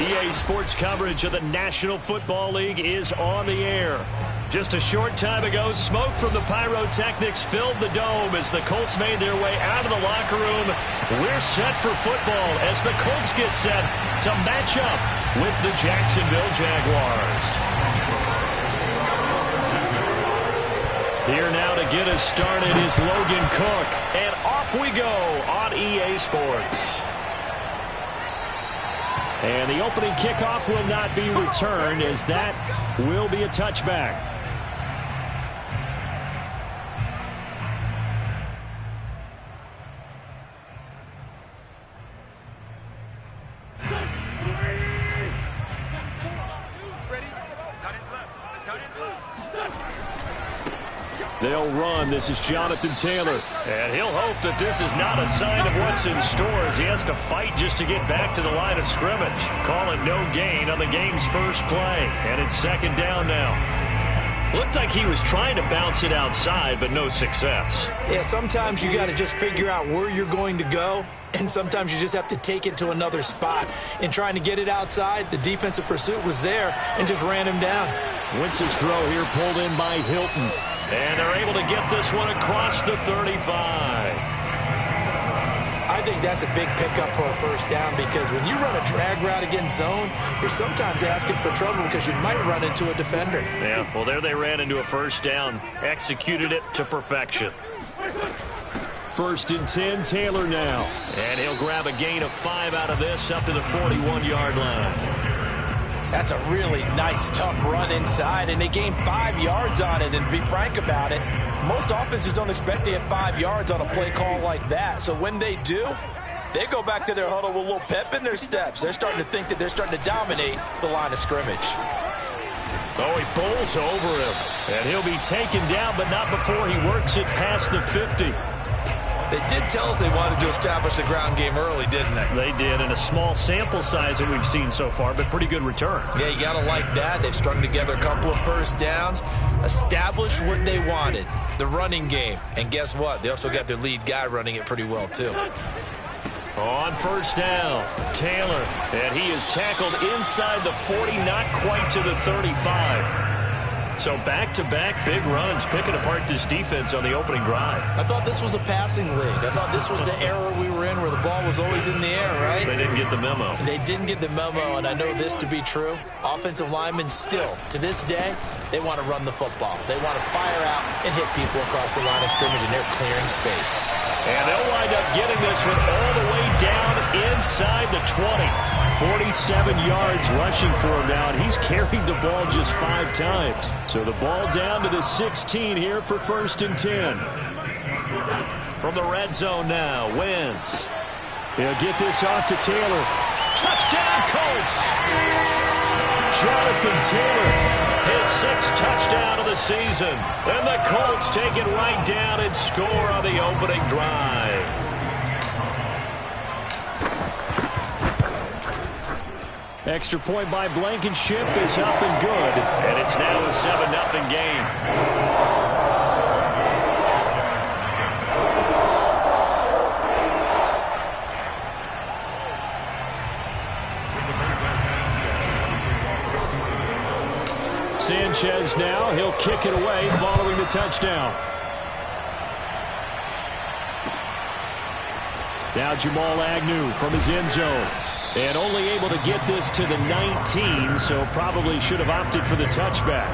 EA Sports coverage of the National Football League is on the air. Just a short time ago, smoke from the pyrotechnics filled the dome as the Colts made their way out of the locker room. We're set for football as the Colts get set to match up with the Jacksonville Jaguars. Here now to get us started is Logan Cook, and off we go on EA Sports. And the opening kickoff will not be returned as that will be a touchback. They'll run. This is Jonathan Taylor. And he'll hope that this is not a sign of what's in store as he has to fight just to get back to the line of scrimmage. Call it no gain on the game's first play. And it's second down now. Looked like he was trying to bounce it outside, but no success. Yeah, sometimes you got to just figure out where you're going to go, and sometimes you just have to take it to another spot. In trying to get it outside, the defensive pursuit was there and just ran him down. Wentz's throw here pulled in by Hilton. And they're able to get this one across the 35. I think that's a big pickup for a first down because when you run a drag route against zone, you're sometimes asking for trouble because you might run into a defender. Yeah, well, there they ran into a first down. Executed it to perfection. 1st and 10, Taylor now. And he'll grab a gain of 5 out of this up to the 41-yard line. That's a really nice, tough run inside, and they gained 5 yards on it. And to be frank about it, most offenses don't expect to get 5 yards on a play call like that. So when they do, they go back to their huddle with a little pep in their steps. They're starting to think that they're starting to dominate the line of scrimmage. Oh, he bowls over him, and he'll be taken down, but not before he works it past the 50. They did tell us they wanted to establish the ground game early, didn't they? They did, in a small sample size that we've seen so far, but pretty good return. Yeah, you got to like that. They've strung together a couple of first downs, established what they wanted, the running game. And guess what? They also got their lead guy running it pretty well, too. On first down, Taylor, and he is tackled inside the 40, not quite to the 35. So back-to-back big runs, picking apart this defense on the opening drive. I thought this was a passing league. I thought this was the era we were in where the ball was always in the air, right? They didn't get the memo. They didn't get the memo, and I know this to be true. Offensive linemen still, to this day, they want to run the football. They want to fire out and hit people across the line of scrimmage, and they're clearing space. And they'll wind up getting this one all the way down inside the 20. 47 yards rushing for him now, and he's carried the ball just 5 times. So the ball down to the 16 here for 1st and 10. From the red zone now, Wentz. He'll get this off to Taylor. Touchdown, Colts! Jonathan Taylor, his 6th touchdown of the season. And the Colts take it right down and score on the opening drive. Extra point by Blankenship is up and good. And it's now a 7-0 game. Sanchez now. He'll kick it away following the touchdown. Now Jamal Agnew from his end zone. And only able to get this to the 19, so probably should have opted for the touchback.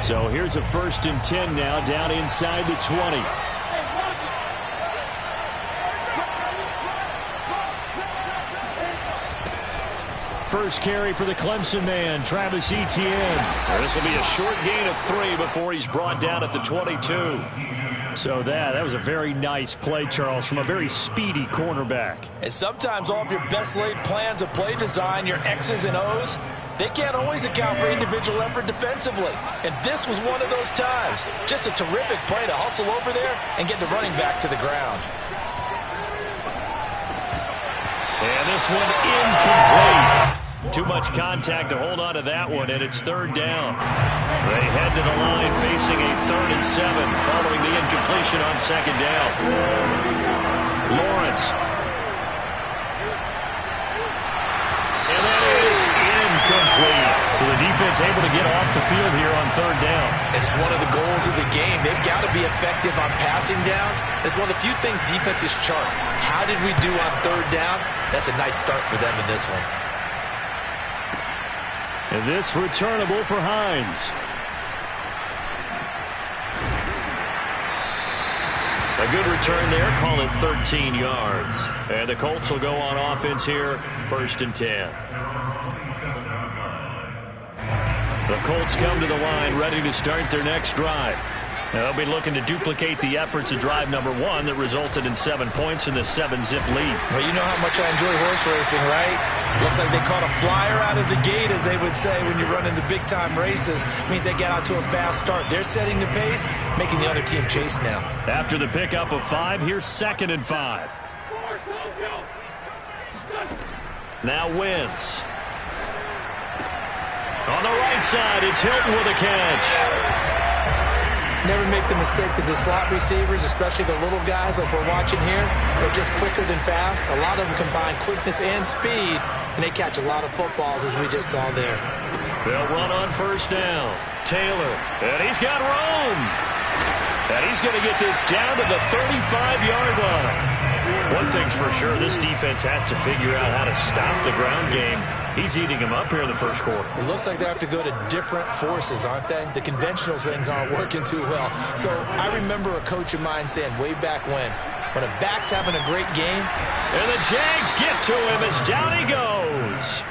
So here's a 1st and 10 now, down inside the 20. First carry for the Clemson man, Travis Etienne. This will be a short gain of 3 before he's brought down at the 22. So that was a very nice play, Charles, from a very speedy cornerback. And sometimes all of your best laid plans of play design, your X's and O's, they can't always account for individual effort defensively. And this was one of those times. Just a terrific play to hustle over there and get the running back to the ground. And this one incomplete. Too much contact to hold on to that one, and it's 3rd down. They head to the line facing a 3rd and 7 following the incompletion on 2nd down. Lawrence incomplete. So the defense able to get off the field here on third down. And it's one of the goals of the game. They've got to be effective on passing downs. It's one of the few things defenses chart. How did we do on third down? That's a nice start for them in this one. And this returnable for Hines. A good return there, call it 13 yards. And the Colts will go on offense here, 1st and 10. The Colts come to the line ready to start their next drive. They'll be looking to duplicate the efforts of drive number 1 that resulted in 7 points in the 7-zip lead. Well, you know how much I enjoy horse racing, right? Looks like they caught a flyer out of the gate, as they would say when you're running the big-time races. It means they get out to a fast start. They're setting the pace, making the other team chase now. After the pickup of 5, here's 2nd and 5. Now Wentz. On the right side, it's Hilton with a catch. Never make the mistake that the slot receivers, especially the little guys like we're watching here, are just quicker than fast. A lot of them combine quickness and speed, and they catch a lot of footballs, as we just saw there. They'll run on 1st down. Taylor, and he's got room. And he's going to get this down to the 35-yard line. One thing's for sure, this defense has to figure out how to stop the ground game. He's eating them up here in the 1st quarter. It looks like they have to go to different forces, aren't they? The conventional things aren't working too well. So I remember a coach of mine saying way back when a back's having a great game. And the Jags get to him as down he goes.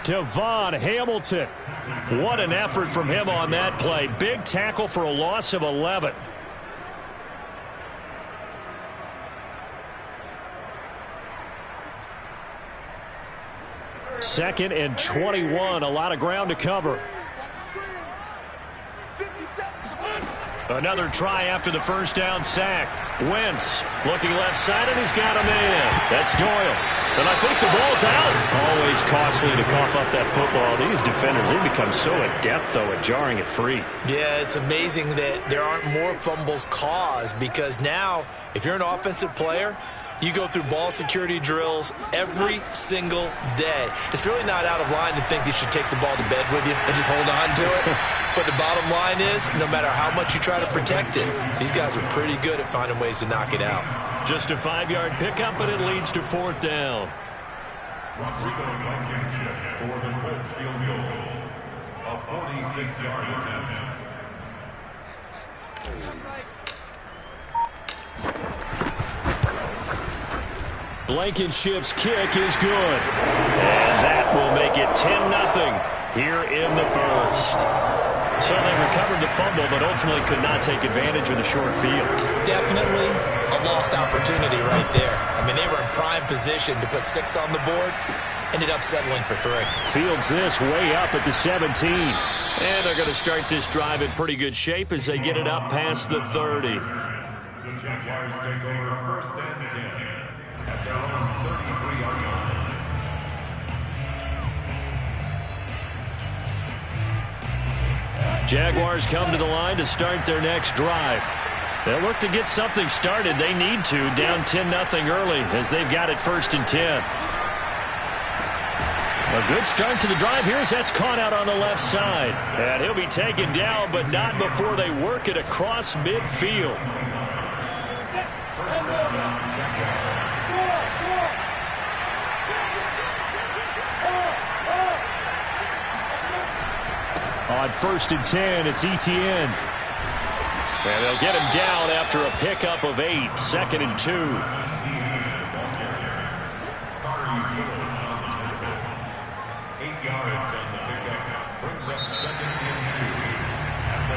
Devon Hamilton. What an effort from him on that play. Big tackle for a loss of 11. Second and 21. A lot of ground to cover. Another try after the 1st down sack. Wentz looking left side, and he's got a man. That's Doyle. And I think the ball's out. Always costly to cough up that football. These defenders, they become so adept, though, at jarring it free. Yeah, it's amazing that there aren't more fumbles caused, because now, if you're an offensive player, you go through ball security drills every single day. It's really not out of line to think you should take the ball to bed with you and just hold on to it. But the bottom line is, no matter how much you try to protect it, these guys are pretty good at finding ways to knock it out. Just a 5-yard pickup, and it leads to 4th down. Rodrigo Blankenship for the Colts field goal. A 46-yard attempt. Blankenship's kick is good. And that will make it 10-0 here in the 1st. So they recovered the fumble, but ultimately could not take advantage of the short field. Definitely a lost opportunity right there. I mean, they were in prime position to put 6 on the board. Ended up settling for 3. Fields this way up at the 17. And they're going to start this drive in pretty good shape as they get it up past the 30. The Jaguars take over 1st and 10 at their own 33-yard line. Jaguars come to the line to start their next drive. They'll look to get something started. They need to, down 10-0 early as they've got it 1st and 10. A good start to the drive here as that's caught out on the left side. And he'll be taken down, but not before they work it across midfield. On 1st and 10, it's Etienne. And they'll get him down after a pickup of 8, 2nd and 2.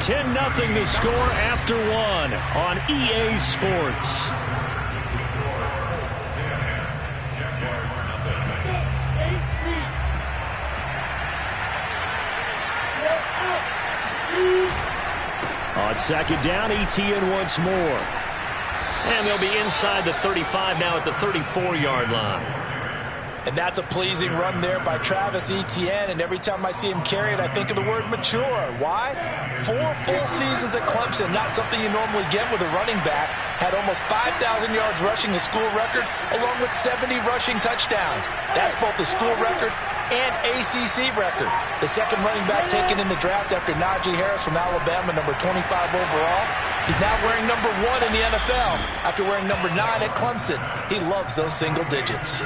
10-0 the score after 1 on EA Sports. On 2nd down, Etienne once more. And they'll be inside the 35 now at the 34-yard line. And that's a pleasing run there by Travis Etienne. And every time I see him carry it, I think of the word mature. Why? 4 full seasons at Clemson. Not something you normally get with a running back. Had almost 5,000 yards rushing, the school record, along with 70 rushing touchdowns. That's both the school record and ACC record. The second running back taken in the draft after Najee Harris from Alabama, number 25 overall. He's now wearing number 1 in the NFL after wearing number 9 at Clemson. He loves those single digits.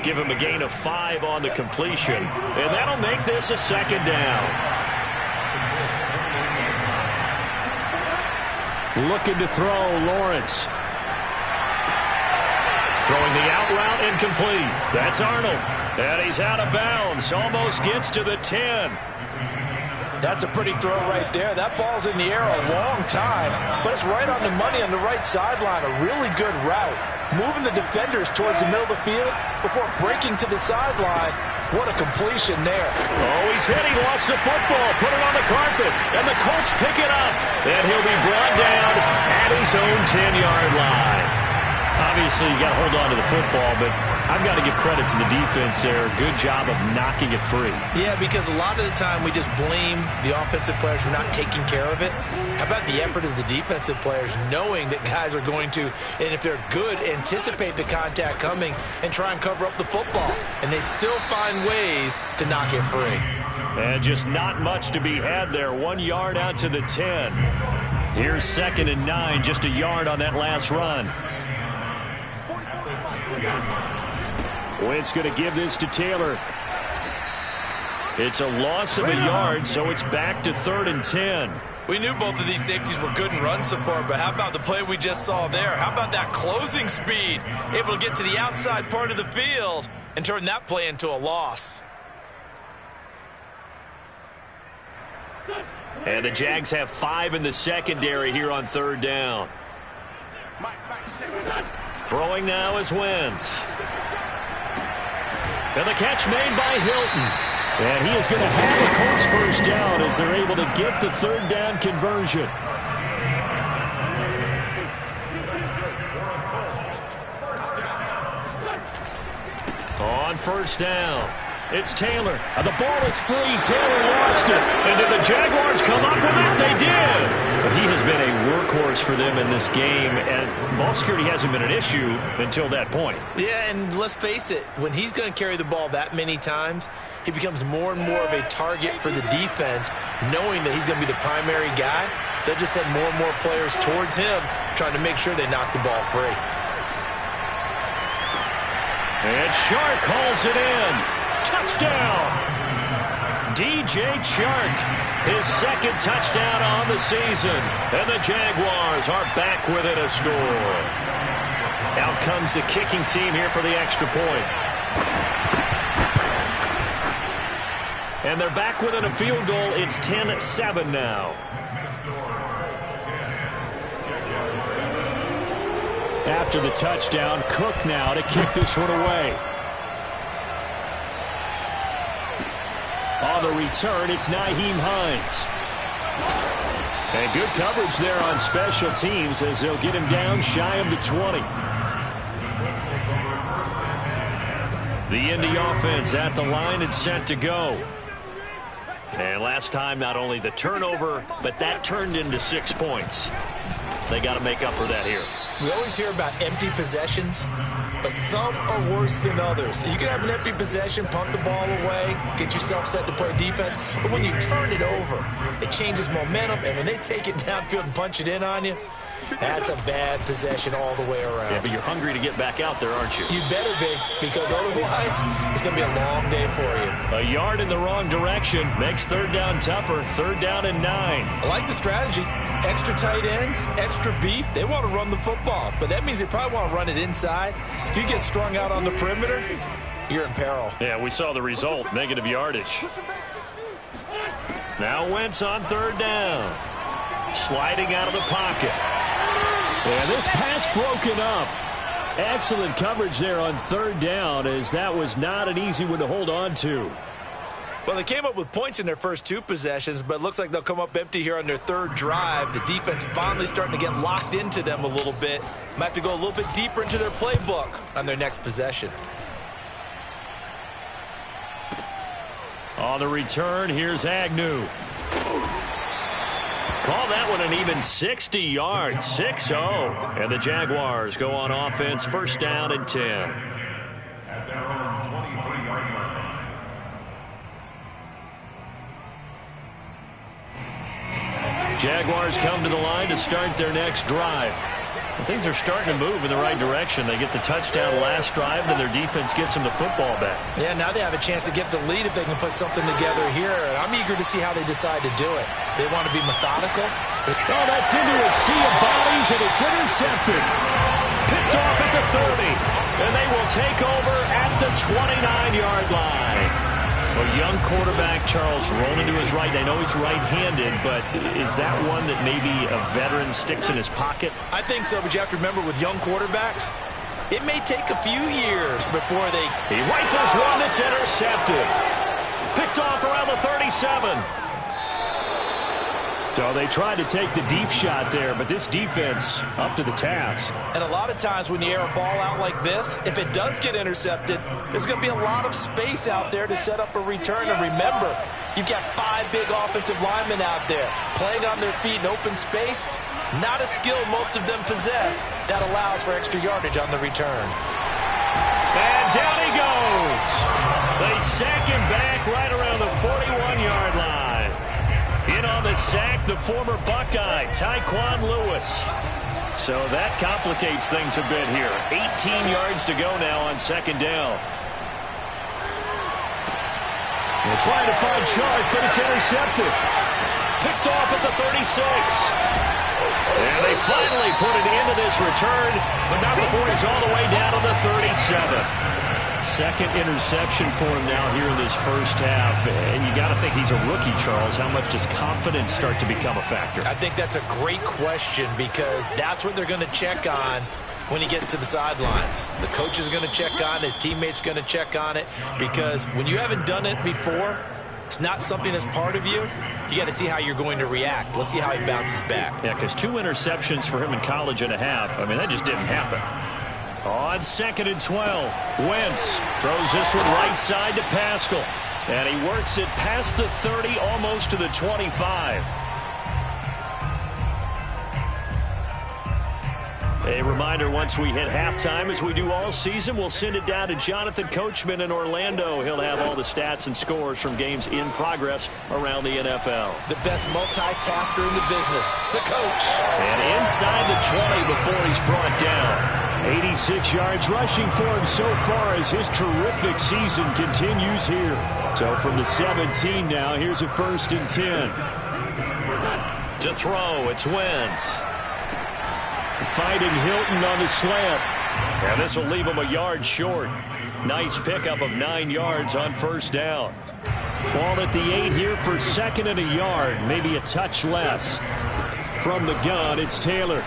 Give him a gain of 5 on the completion, and that'll make this a second down. Looking to throw, Lawrence. Throwing the out route incomplete. That's Arnold. And he's out of bounds. Almost gets to the 10. That's a pretty throw right there. That ball's in the air a long time, but it's right on the money on the right sideline. A really good route. Moving the defenders towards the middle of the field before breaking to the sideline. What a completion there. Oh, he's hit. He lost the football. Put it on the carpet. And the Colts pick it up. And he'll be brought down at his own 10-yard line. Obviously, you got to hold on to the football, but I've got to give credit to the defense there. Good job of knocking it free. Yeah, because a lot of the time we just blame the offensive players for not taking care of it. How about the effort of the defensive players knowing that guys are going to, and if they're good, anticipate the contact coming and try and cover up the football. And they still find ways to knock it free. And just not much to be had there. 1 yard out to the 10. Here's 2nd and 9, just a yard on that last run. Wentz going to give this to Taylor. It's a loss of a yard, so it's back to 3rd and 10. We knew both of these safeties were good in run support, but how about the play we just saw there? How about that closing speed? Able to get to the outside part of the field and turn that play into a loss. And the Jags have 5 in the secondary here on 3rd down. Throwing now is Wentz. And the catch made by Hilton. And he is going to have a Colts first down as they're able to get the 3rd down conversion. On 1st down, it's Taylor. And the ball is free. Taylor lost it. And did the Jaguars come up with it? They did. But he has been a workhorse for them in this game, and ball security hasn't been an issue until that point. Yeah, and let's face it, when he's going to carry the ball that many times, he becomes more and more of a target for the defense, knowing that he's going to be the primary guy. They'll just send more and more players towards him, trying to make sure they knock the ball free. And Chark calls it in. Touchdown! DJ Chark, his 2nd touchdown on the season. And the Jaguars are back within a score. Out comes the kicking team here for the extra point. And they're back within a field goal. It's 10-7 now. After the touchdown, Cook now to kick this one away. On the return, it's Nyheim Hines. And good coverage there on special teams as they'll get him down shy of the 20. The Indy offense at the line and set to go. And last time, not only the turnover, but that turned into 6 points. They got to make up for that here. We always hear about empty possessions, but some are worse than others. You can have an empty possession, punt the ball away, get yourself set to play defense, but when you turn it over, it changes momentum, and when they take it downfield and punch it in on you, that's a bad possession all the way around. Yeah, but you're hungry to get back out there, aren't you? You better be, because otherwise, it's going to be a long day for you. A yard in the wrong direction makes 3rd down tougher. 3rd down and 9. I like the strategy. Extra tight ends, extra beef. They want to run the football, but that means they probably want to run it inside. If you get strung out on the perimeter, you're in peril. Yeah, we saw the result, negative yardage. Now Wentz on 3rd down. Sliding out of the pocket. And this pass broken up. Excellent coverage there on 3rd down, as that was not an easy one to hold on to. Well, they came up with points in their first 2 possessions, but it looks like they'll come up empty here on their 3rd drive. The defense finally starting to get locked into them a little bit. Might have to go a little bit deeper into their playbook on their next possession. On the return, here's Agnew. Call that one an even 60 yards, 6-0. And the Jaguars go on offense, first down and 10. At their own 23-yard line. Jaguars come to the line to start their next drive. And things are starting to move in the right direction. They get the touchdown last drive, and their defense gets them the football back. Yeah, now they have a chance to get the lead if they can put something together here. I'm eager to see how they decide to do it. They want to be methodical. Oh, that's into a sea of bodies, and it's intercepted. Picked off at the 30, and they will take over at the 29-yard line. A young quarterback, Charles, rolling to his right. I know he's right-handed, but is that one that maybe a veteran sticks in his pocket? I think so, but you have to remember with young quarterbacks, it may take a few years before they... He rifles one that's intercepted. Picked off around the 37. So they tried to take the deep shot there, but this defense up to the task. And a lot of times when you air a ball out like this, if it does get intercepted, there's going to be a lot of space out there to set up a return. And remember, you've got 5 big offensive linemen out there playing on their feet in open space. Not a skill most of them possess that allows for extra yardage on the return. And down he goes. They sack him back right around the 41-yard line. In on the sack, the former Buckeye, Tyquan Lewis. So that complicates things a bit here. 18 yards to go now on second down. They're trying to find Chark, but it's intercepted. Picked off at the 36. And they finally put it into this return, but not before he's all the way down to the 37. Second interception for him now here in this first half. And you got to think he's a rookie, Charles. How much does confidence start to become a factor? I think that's a great question because that's what they're going to check on when he gets to the sidelines. The coach is going to check on it. His teammates going to check on it because when you haven't done it before, it's not something that's part of you. You got to see how you're going to react. Let's see how he bounces back. Yeah, because 2 interceptions for him in college and a half. I mean, that just didn't happen. On second and 12, Wentz throws this one right side to Pascal. And he works it past the 30, almost to the 25. A reminder, once we hit halftime, as we do all season, we'll send it down to Jonathan Coachman in Orlando. He'll have all the stats and scores from games in progress around the NFL. The best multitasker in the business, the coach. And inside the 20 before he's brought down. 86 yards rushing for him so far as his terrific season continues here. So from the 17 now, here's a first and 10. To throw, it's Wentz. Fighting Hilton on the slant. And this will leave him a yard short. Nice pickup of 9 yards on first down. Ball at the 8 here for second and a yard. Maybe a touch less. From the gun, it's Taylor.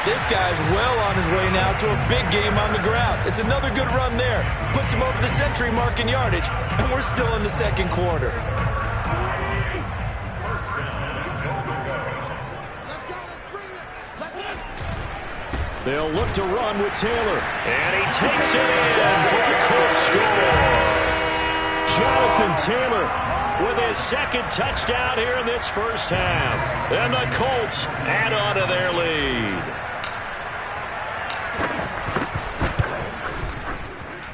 This guy's well on his way now to a big game on the ground. It's another good run there. Puts him over the century mark in yardage, and we're still in the second quarter. They'll look to run with Taylor. And he takes it in for a Colts score. Jonathan Taylor with his second touchdown here in this first half. And the Colts add on to their lead.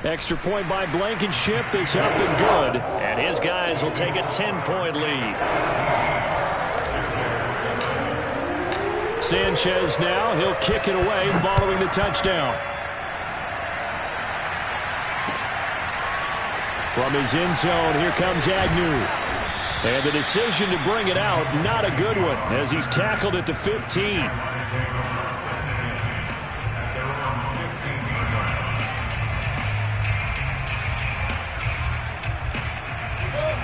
Extra point by Blankenship is up and good. And his guys will take a 10-point lead. Sanchez now, he'll kick it away following the touchdown. From his end zone, here comes Agnew. And the decision to bring it out, not a good one, as he's tackled at the 15.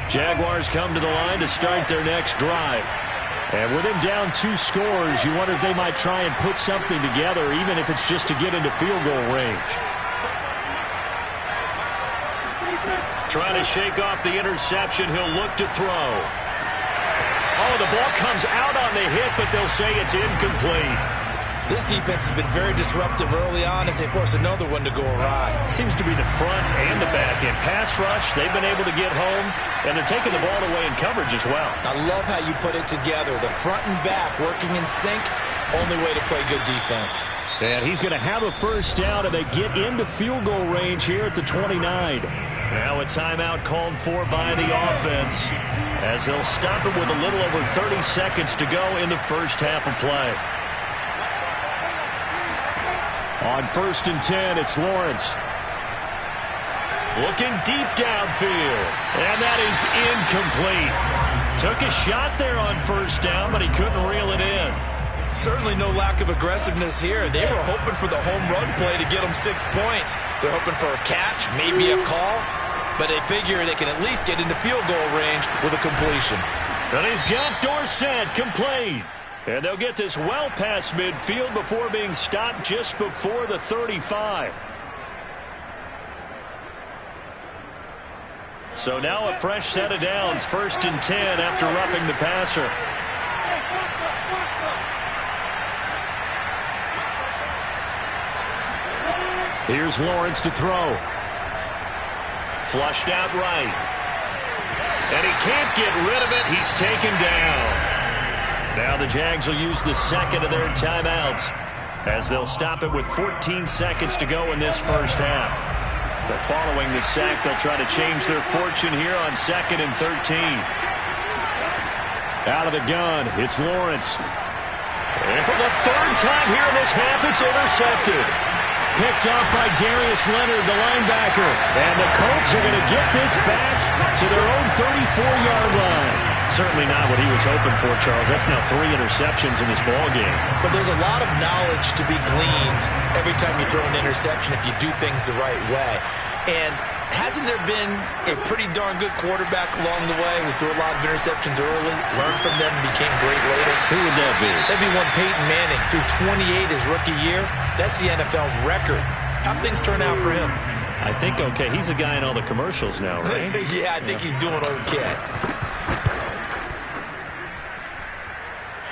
Jaguars come to the line to start their next drive. And with him down 2 scores, you wonder if they might try and put something together, even if it's just to get into field goal range. Trying to shake off the interception. He'll look to throw. Oh, the ball comes out on the hit, but they'll say it's incomplete. This defense has been very disruptive early on as they force another one to go awry. Seems to be the front and the back end. Pass rush, they've been able to get home, and they're taking the ball away in coverage as well. I love how you put it together. The front and back working in sync, only way to play good defense. And he's going to have a first down, and they get into field goal range here at the 29. Now a timeout called for by the offense as they'll stop it with a little over 30 seconds to go in the first half of play. On 1st and 10, it's Lawrence. Looking deep downfield, and that is incomplete. Took a shot there on first down, but he couldn't reel it in. Certainly no lack of aggressiveness here. They were hoping for the home run play to get them 6 points. They're hoping for a catch, maybe a call, but they figure they can at least get into field goal range with a completion. And he's got Dorsett complete. And they'll get this well past midfield before being stopped just before the 35. So now a fresh set of downs, 1st and 10 after roughing the passer. Here's Lawrence to throw. Flushed out right. And he can't get rid of it. He's taken down. Now the Jags will use the second of their timeouts as they'll stop it with 14 seconds to go in this first half. But following the sack, they'll try to change their fortune here on 2nd and 13. Out of the gun, it's Lawrence. And for the 3rd time here in this half, it's intercepted. Picked off by Darius Leonard, the linebacker. And the Colts are going to get this back to their own 34-yard line. Certainly not what he was hoping for, Charles. That's now 3 interceptions in this ball game. But there's a lot of knowledge to be gleaned every time you throw an interception if you do things the right way. And hasn't there been a pretty darn good quarterback along the way who threw a lot of interceptions early, learned from them, and became great later? Who would that be? That'd be one Peyton Manning. Threw 28 his rookie year. That's the NFL record. How'd things turn out for him? I think okay. He's the guy in all the commercials now, right? Yeah, I think he's doing okay.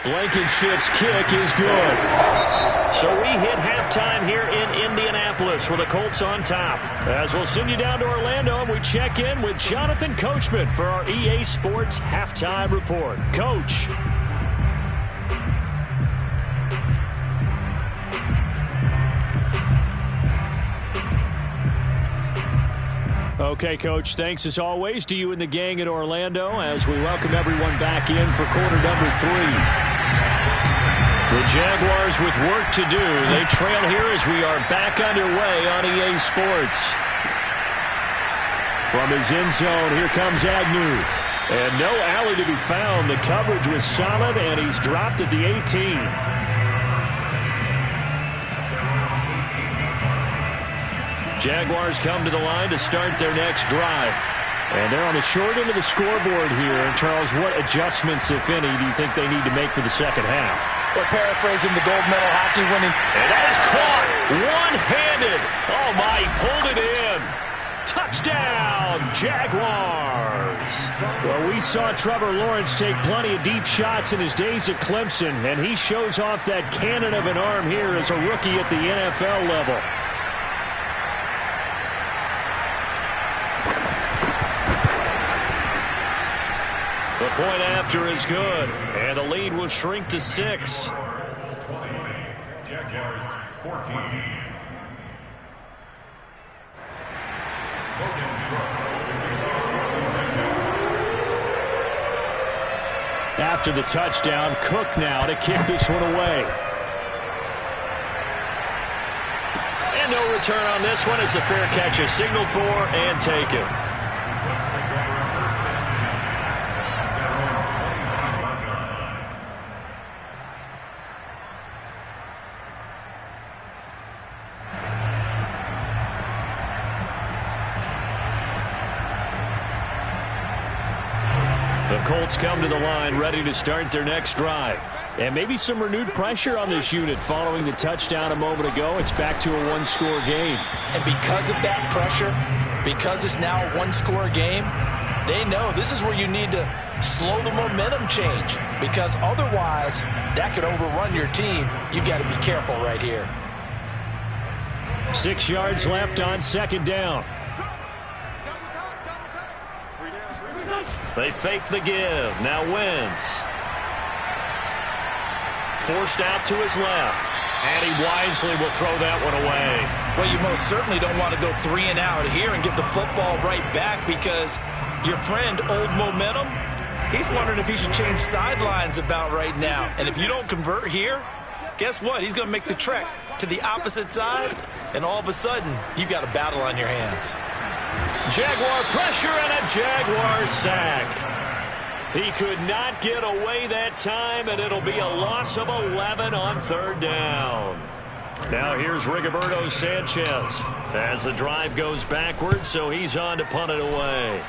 Blankenship's kick is good. So we hit halftime here in Indianapolis with the Colts on top. As we'll send you down to Orlando and we check in with Jonathan Coachman for our EA Sports Halftime Report. Coach. Okay, Coach, thanks as always to you and the gang at Orlando as we welcome everyone back in for quarter number 3. The Jaguars with work to do. They trail here as we are back underway on EA Sports. From his end zone, here comes Agnew. And no alley to be found. The coverage was solid, and he's dropped at the 18. Jaguars come to the line to start their next drive. And they're on the short end of the scoreboard here. And Charles, what adjustments, if any, do you think they need to make for the second half? Well, paraphrasing the gold medal hockey winning. And that is caught one-handed. Oh, my, he pulled it in. Touchdown, Jaguars. Well, we saw Trevor Lawrence take plenty of deep shots in his days at Clemson, and he shows off that cannon of an arm here as a rookie at the NFL level. The point after is good, and the lead will shrink to 6. Jaguars 14. After the touchdown, Cook now to kick this one away. And no return on this one as the fair catch is signaled for and taken. The Colts come to the line ready to start their next drive. And maybe some renewed pressure on this unit following the touchdown a moment ago. It's back to a one-score game. And because of that pressure, because it's now a one-score game, they know this is where you need to slow the momentum change, because otherwise that could overrun your team. You've got to be careful right here. 6 yards left on second down. They fake the give. Now Wentz. Forced out to his left. And he wisely will throw that one away. Well, you most certainly don't want to go 3 and out here and give the football right back, because your friend, Old Momentum, he's wondering if he should change sidelines about right now. And if you don't convert here, guess what? He's going to make the trek to the opposite side, and all of a sudden, you've got a battle on your hands. Jaguar pressure and a Jaguar sack. He could not get away that time, and it'll be a loss of 11 on third down. Now here's Rigoberto Sanchez as the drive goes backwards, so he's on to punt it away.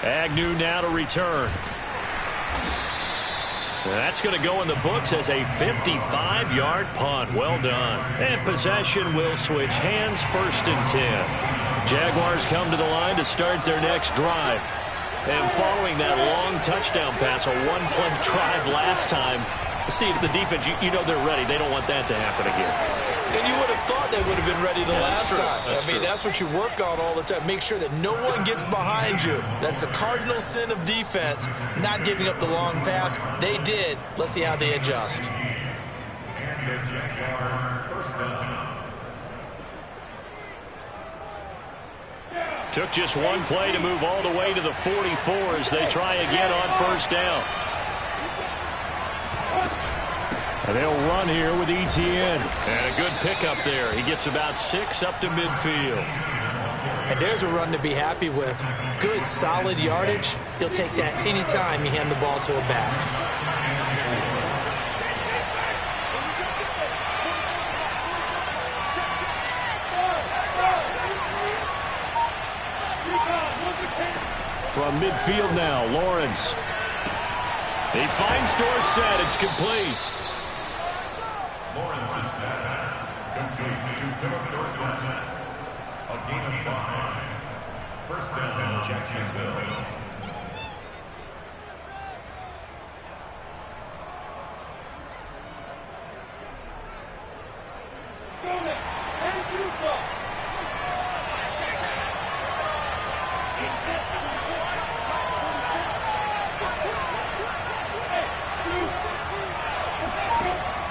Agnew now to return. That's going to go in the books as a 55-yard punt. Well done. And possession will switch hands, 1st and 10. Jaguars come to the line to start their next drive. And following that long touchdown pass, a one-play drive last time, see if the defense, you know they're ready. They don't want that to happen again. And you would have thought they would have been ready the last time. I mean, that's what you work on all the time. Make sure that no one gets behind you. That's the cardinal sin of defense, not giving up the long pass. They did. Let's see how they adjust. And the Jaguar first down. Took just one play to move all the way to the 44 as they try again on 1st down. And they'll run here with Etienne. And a good pickup there. He gets about 6 up to midfield. And there's a run to be happy with. Good, solid yardage. He'll take that anytime you hand the ball to a back. From midfield now, Lawrence. He finds Dorsett. It's complete. Lawrence's pass complete to Philip Dorsett. A gain of 5. First down, Jacksonville.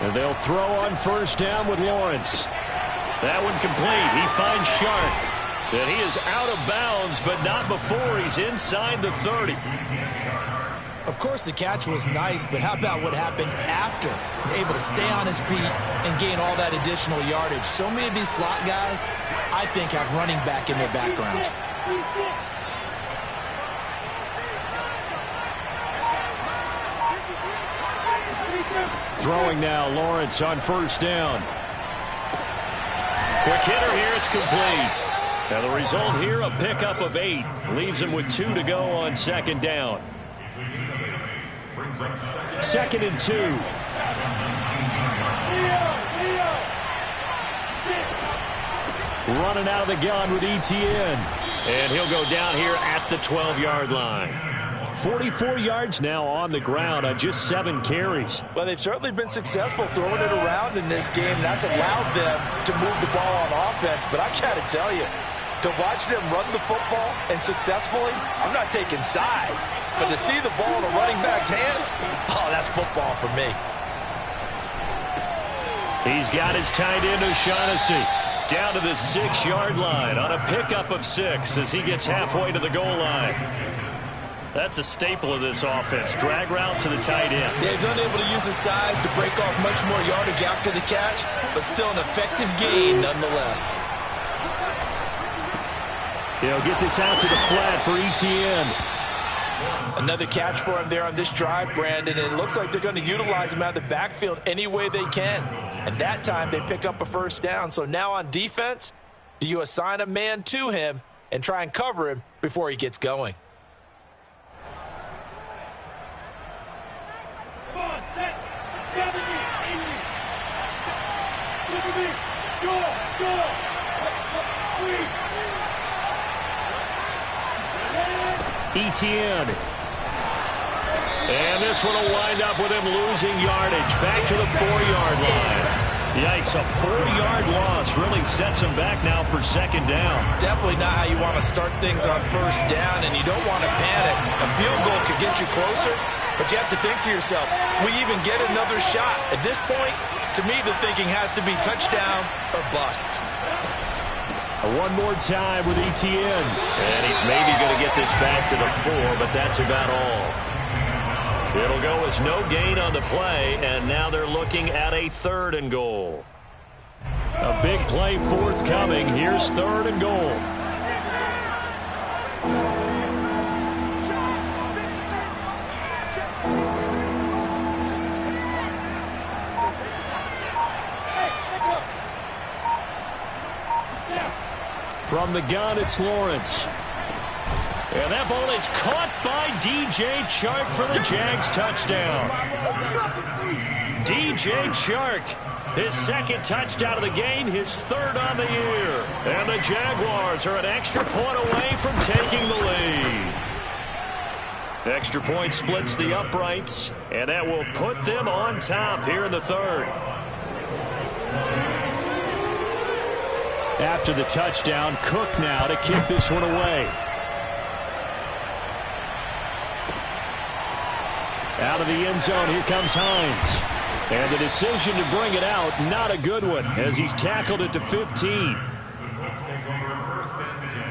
And they'll throw on 1st down with Lawrence. That one complete. He finds Sharp. And he is out of bounds, but not before he's inside the 30. Of course, the catch was nice, but how about what happened after? Able to stay on his feet and gain all that additional yardage. So many of these slot guys, I think, have running back in their background. Throwing now, Lawrence on 1st down. Quick hitter here, it's complete. Now the result here, a pickup of 8. Leaves him with 2 to go on 2nd down. 2nd and 2. Running out of the gun with Etienne. And he'll go down here at the 12-yard line. 44 yards now on the ground on just 7 carries. Well, they've certainly been successful throwing it around in this game. That's allowed them to move the ball on offense. But I got to tell you, to watch them run the football and successfully, I'm not taking sides. But to see the ball in a running back's hands, oh, that's football for me. He's got his tight end, O'Shaughnessy, down to the 6-yard line on a pickup of 6 as he gets halfway to the goal line. That's a staple of this offense. Drag route to the tight end. Yeah, he's unable to use his size to break off much more yardage after the catch, but still an effective gain nonetheless. He'll get this out to the flat for Etienne. Another catch for him there on this drive, Brandon, and it looks like they're going to utilize him out of the backfield any way they can. And that time they pick up a 1st down. So now on defense, do you assign a man to him and try and cover him before he gets going? Etienne. And this one will wind up with him losing yardage. Back to the 4-yard line. Yikes, a 4-yard loss really sets him back now for second down. Definitely not how you want to start things on first down, and you don't want to panic. A field goal could get you closer, but you have to think to yourself, we even get another shot. At this point, to me, the thinking has to be touchdown or bust. One more time with Etienne. And he's maybe going to get this back to the 4, but that's about all. It'll go as no gain on the play, and now they're looking at a 3rd and goal. A big play forthcoming. Here's 3rd and goal. From the gun, it's Lawrence. And that ball is caught by DJ Chark for the Jags touchdown. DJ Chark, his 2nd touchdown of the game, his 3rd on the year. And the Jaguars are an extra point away from taking the lead. Extra point splits the uprights, and that will put them on top here in the 3rd. After the touchdown, Cook now to kick this one away. Out of the end zone, here comes Hines. And the decision to bring it out, not a good one, as he's tackled at the 15. The Colts take over 1st and 10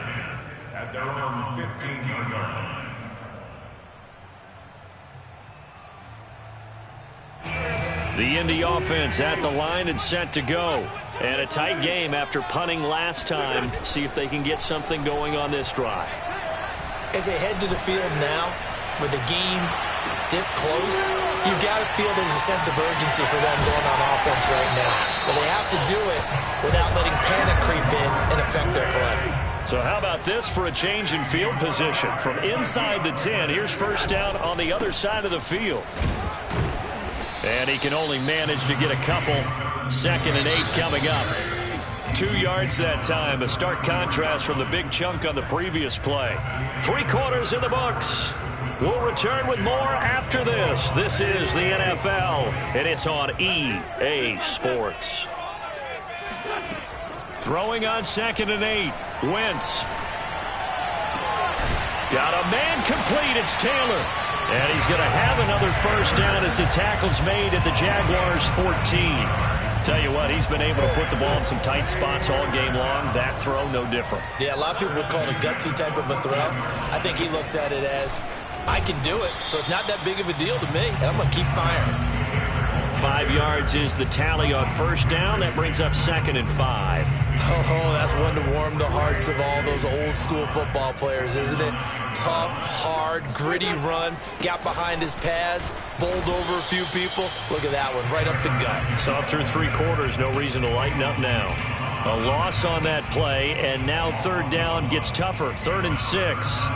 at their own 15-yard line. The Indy offense at the line and set to go. And a tight game after punting last time. See if they can get something going on this drive. As they head to the field now, with the game this close, you've got to feel there's a sense of urgency for them going on offense right now. But they have to do it without letting panic creep in and affect their play. So how about this for a change in field position? From inside the 10, here's 1st down on the other side of the field. And he can only manage to get a couple. 2nd and 8 coming up. 2 yards that time. A stark contrast from the big chunk on the previous play. 3 quarters in the books. We'll return with more after this. This is the NFL, and it's on EA Sports. Throwing on 2nd and 8. Wentz. Got a man complete. It's Taylor. And he's going to have another 1st down as the tackle's made at the Jaguars' 14. Tell you what, he's been able to put the ball in some tight spots all game long. That throw, no different. Yeah, a lot of people would call it a gutsy type of a throw. I think he looks at it as, I can do it, so it's not that big of a deal to me, and I'm going to keep firing. 5 yards is the tally on 1st down. That brings up 2nd and 5. Oh, that's one to warm the hearts of all those old-school football players, isn't it? Tough, hard, gritty run, got behind his pads, bowled over a few people. Look at that one, right up the gut. Saw through 3 quarters, no reason to lighten up now. A loss on that play, and now 3rd down gets tougher. 3rd and 6.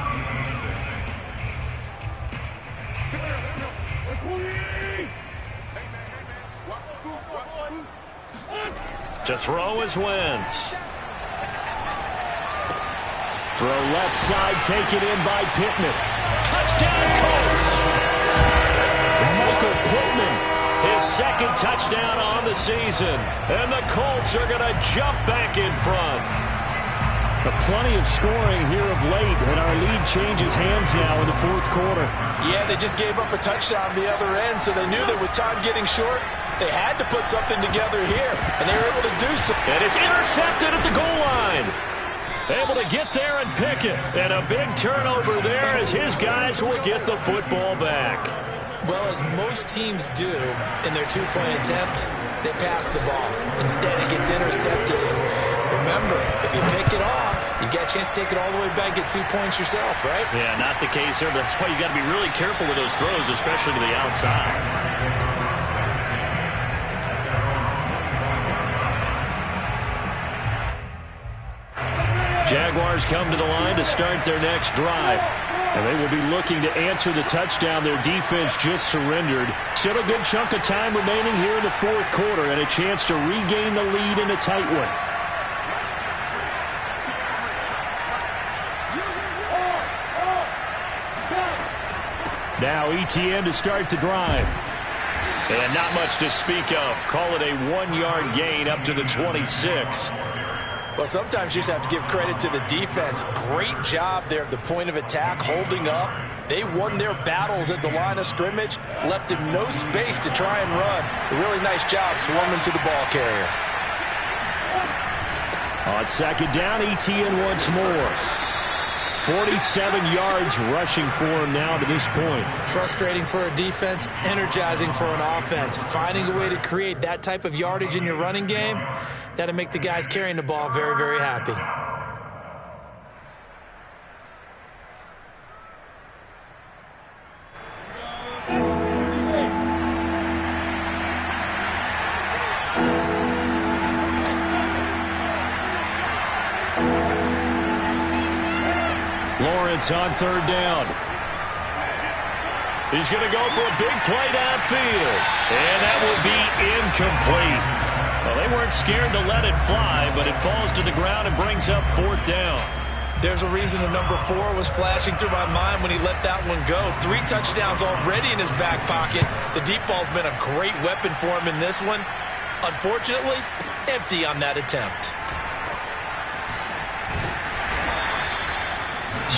To throw is Wentz. Throw left side, taken in by Pittman. Touchdown, Colts! Michael Pittman, his 2nd touchdown on the season. And the Colts are going to jump back in front. Plenty of scoring here of late, and our lead changes hands now in the 4th quarter. Yeah, they just gave up a touchdown the other end, so they knew that with time getting short, they had to put something together here, and they were able to do so. And it's intercepted at the goal line. Able to get there and pick it. And a big turnover there as his guys will get the football back. Well, as most teams do in their 2-point attempt, they pass the ball. Instead, it gets intercepted. And remember, if you pick it off, you get a chance to take it all the way back, get 2 points yourself, right? Yeah, not the case there. That's why you got to be really careful with those throws, especially to the outside. Jaguars come to the line to start their next drive. And they will be looking to answer the touchdown their defense just surrendered. Still a good chunk of time remaining here in the 4th quarter and a chance to regain the lead in a tight one. Now ETN to start the drive. And not much to speak of. Call it a 1-yard gain up to the 26. Well, sometimes you just have to give credit to the defense. Great job there at the point of attack, holding up. They won their battles at the line of scrimmage, left them no space to try and run. A really nice job swarming to the ball carrier. On second down, ETN once more. 47 yards rushing for him now to this point. Frustrating for a defense, energizing for an offense. Finding a way to create that type of yardage in your running game, that'll make the guys carrying the ball very, very happy. Lawrence on third down. He's going to go for a big play downfield. And that will be incomplete. Well, they weren't scared to let it fly, but it falls to the ground and brings up fourth down. There's a reason the number 4 was flashing through my mind when he let that one go. 3 touchdowns already in his back pocket. The deep ball's been a great weapon for him in this one. Unfortunately, empty on that attempt.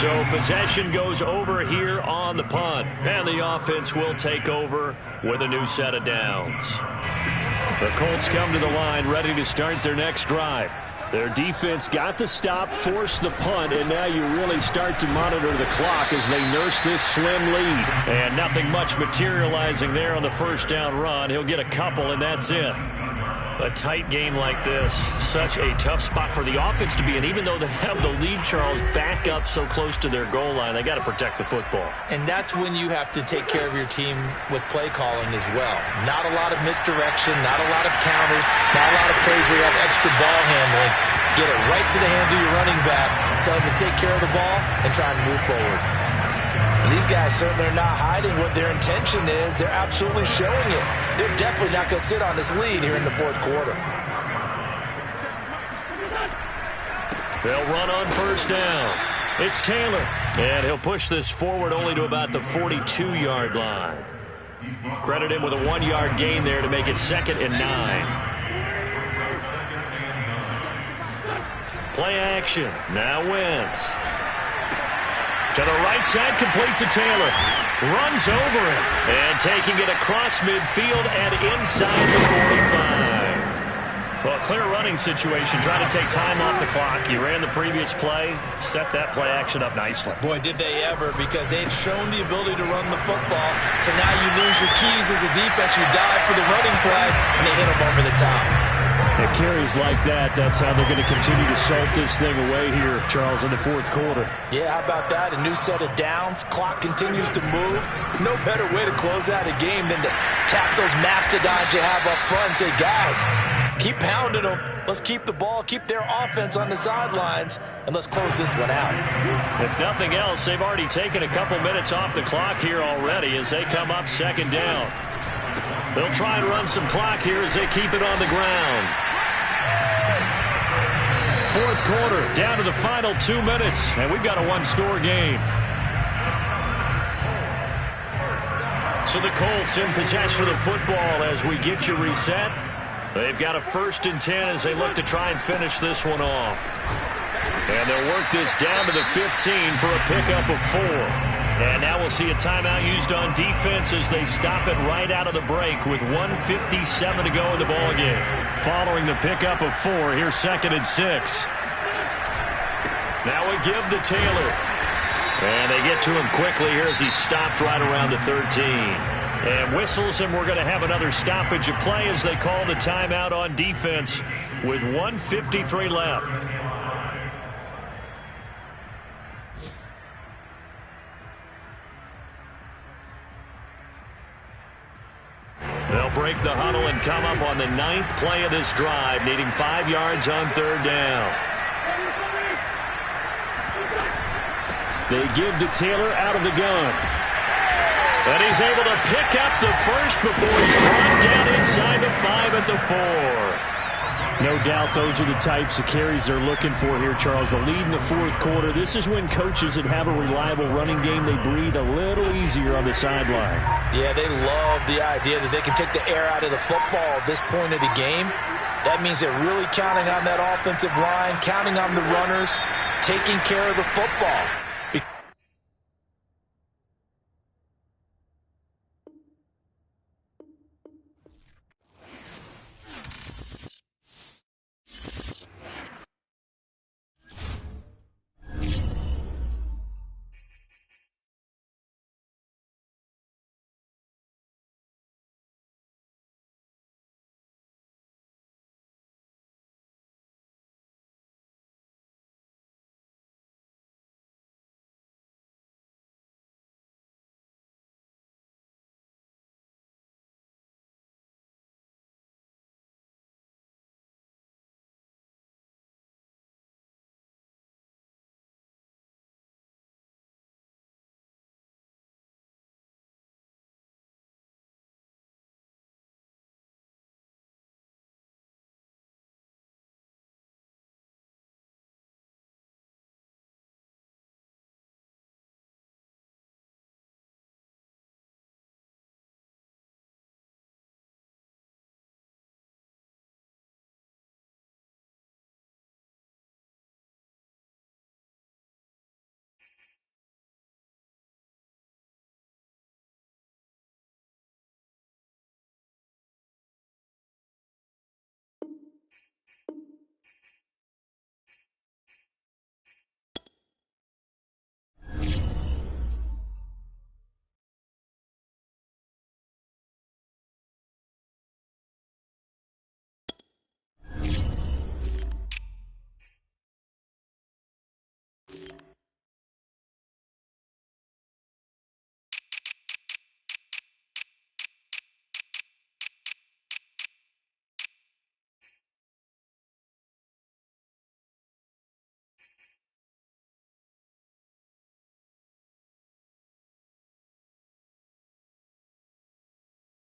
So possession goes over here on the punt. And the offense will take over with a new set of downs. The Colts come to the line ready to start their next drive. Their defense got the stop, forced the punt, and now you really start to monitor the clock as they nurse this slim lead. And nothing much materializing there on the first down run. He'll get a couple, and that's it. A tight game like this, such a tough spot for the offense to be in. Even though they have the lead, Charles, back up so close to their goal line, they got to protect the football. And that's when you have to take care of your team with play calling as well. Not a lot of misdirection, not a lot of counters, not a lot of plays where you have extra ball handling. Get it right to the hands of your running back, tell him to take care of the ball, and try and move forward. And these guys certainly are not hiding what their intention is. They're absolutely showing it. They're definitely not going to sit on this lead here in the fourth quarter. They'll run on first down. It's Taylor. And he'll push this forward only to about the 42-yard line. Credit him with a 1-yard gain there to make it 2nd and 9. Play action. Now Wentz. To the right side, complete to Taylor. Runs over it. And taking it across midfield and inside the 45. Well, clear running situation. Trying to take time off the clock. He ran the previous play. Set that play action up nicely. Boy, did they ever, because they'd shown the ability to run the football. So now you lose your keys as a defense. You dive for the running play, and they hit them over the top. It carries like that. That's how they're going to continue to salt this thing away here, Charles, in the fourth quarter. Yeah, how about that? A new set of downs. Clock continues to move. No better way to close out a game than to tap those mastodons you have up front and say, guys, keep pounding them. Let's keep the ball, keep their offense on the sidelines, and let's close this one out. If nothing else, they've already taken a couple minutes off the clock here already as they come up 2nd down. They'll try and run some clock here as they keep it on the ground. Fourth quarter, down to the final 2 minutes, and we've got a 1-score game. So the Colts in possession of the football as we get you reset. They've got a 1st and 10 as they look to try and finish this one off. And they'll work this down to the 15 for a pickup of 4. And now we'll see a timeout used on defense as they stop it right out of the break with 1:57 to go in the ballgame. Following the pickup of 4, here's 2nd and 6. Now we give to Taylor. And they get to him quickly here as he stopped right around the 13. And whistles, and we're going to have another stoppage of play as they call the timeout on defense with 1:53 left. They'll break the huddle and come up on the 9th play of this drive, needing 5 yards on 3rd down. They give to Taylor out of the gun. And he's able to pick up the first before he's brought down inside the 5 at the 4. No doubt those are the types of carries they're looking for here, Charles. The lead in the fourth quarter. This is when coaches that have a reliable running game, they breathe a little easier on the sideline. Yeah, they love the idea that they can take the air out of the football at this point of the game. That means they're really counting on that offensive line, counting on the runners, taking care of the football.